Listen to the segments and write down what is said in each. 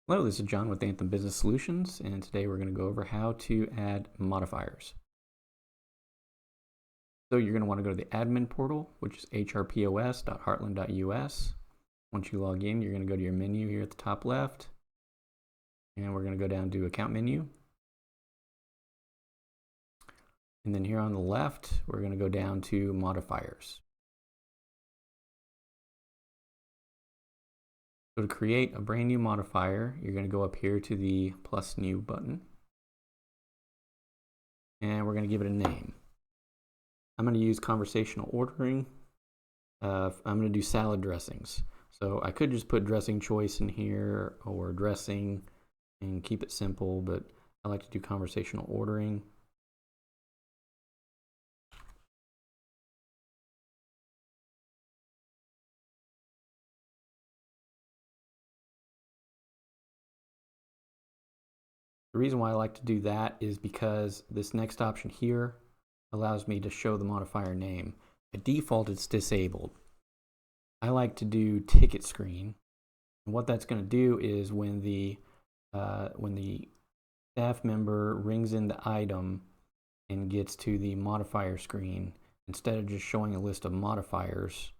Hello, this is John with Anthem Business Solutions, and today we're going to go over how to add modifiers. So you're going to want to go to the admin portal, which is hrpos.heartland.us. Once you log in, you're going to go to your menu here at the top left, and we're going to go down to account menu. And then here on the left, we're going to go down to modifiers. So to create a brand new modifier, you're going to go up here to the plus new button. And we're going to give it a name. I'm going to use conversational ordering. I'm going to do salad dressings. So I could just put dressing choice in here or dressing and keep it simple, but I like to do conversational ordering. The reason why I like to do that is because this next option here allows me to show the modifier name. By default, it's disabled. I like to do ticket screen. And what that's going to do is when the staff member rings in the item and gets to the modifier screen, instead of just showing a list of modifiers,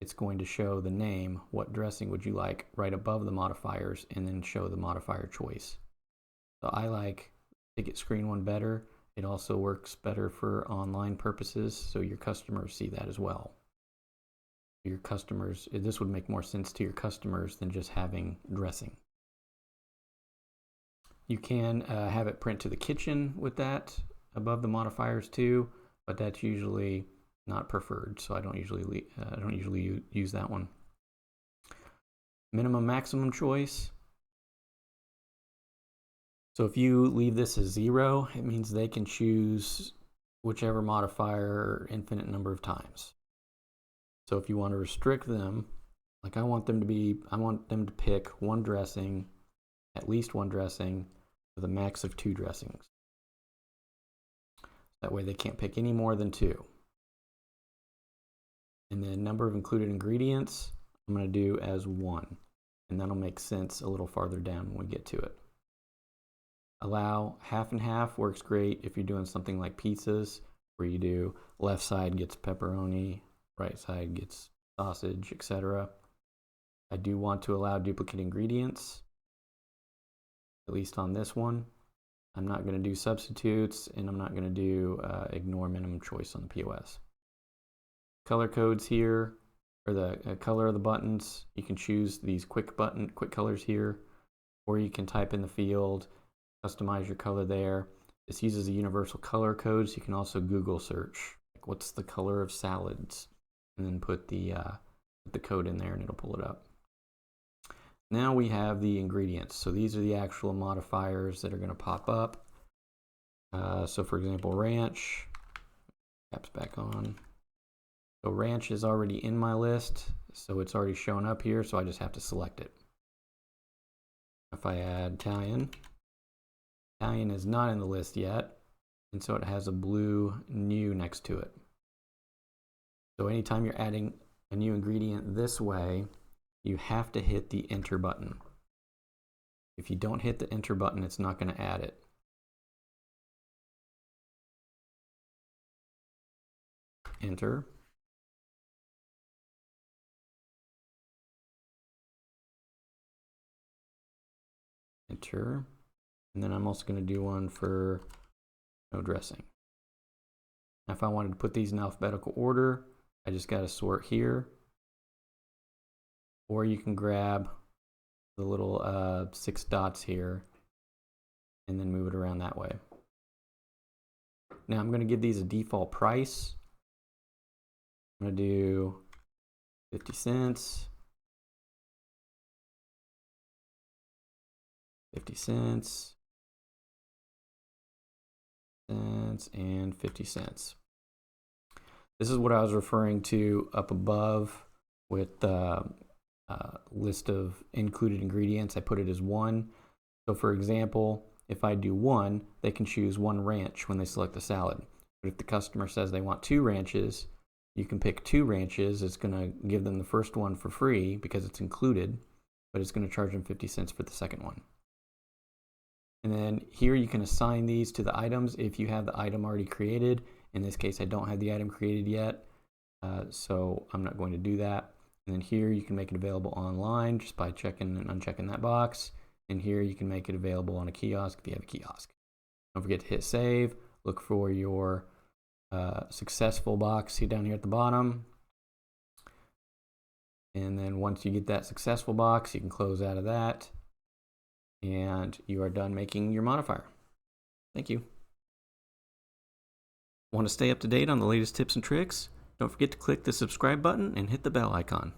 it's going to show the name, what dressing would you like, right above the modifiers, and then show the modifier choice. So I like ticket screen one better. It also works better for online purposes, so your customers see that as well. Your customers, this would make more sense to your customers than just having dressing. You can have it print to the kitchen with that above the modifiers too, but that's usually not preferred, so I don't usually use that one. Minimum maximum choice. So if you leave this as 0, it means they can choose whichever modifier infinite number of times. So if you want to restrict them, like I want them to pick one dressing, at least one dressing, with a max of 2 dressings. That way they can't pick any more than 2. And then number of included ingredients, I'm going to do as 1. And that'll make sense a little farther down when we get to it. Allow half and half works great if you're doing something like pizzas, where you do left side gets pepperoni, right side gets sausage, etc. I do want to allow duplicate ingredients, at least on this one. I'm not going to do substitutes, and I'm not going to do ignore minimum choice on the POS. Color codes here, or the color of the buttons. You can choose these quick colors here, or you can type in the field, customize your color there. This uses a universal color code, so you can also Google search, like what's the color of salads, and then put the code in there and it'll pull it up. Now we have the ingredients. So these are the actual modifiers that are going to pop up. So for example, ranch, caps back on. So ranch is already in my list, so it's already shown up here, so I just have to select it. If I add Italian is not in the list yet, and so it has a blue new next to it. So anytime you're adding a new ingredient this way, you have to hit the enter button. If you don't hit the enter button, it's not going to add it. Enter. Enter. And then I'm also going to do one for no dressing. Now if I wanted to put these in alphabetical order, I just got to sort here. Or you can grab the little 6 dots here and then move it around that way. Now I'm going to give these a default price. I'm going to do 50 cents. 50 cents. And 50 cents. This is what I was referring to up above with the list of included ingredients. I put it as 1. So for example, if I do 1, they can choose 1 ranch when they select the salad. But if the customer says they want 2 ranches, you can pick 2 ranches. It's going to give them the first one for free because it's included. but it's going to charge them 50 cents for the second one. And then here you can assign these to the items if you have the item already created. In this case, I don't have the item created yet, so I'm not going to do that. And then here you can make it available online just by checking and unchecking that box. And here you can make it available on a kiosk if you have a kiosk. Don't forget to hit save. Look for your successful box see down here at the bottom. And then once you get that successful box, you can close out of that. And you are done making your modifier. Thank you. Want to stay up to date on the latest tips and tricks? Don't forget to click the subscribe button and hit the bell icon.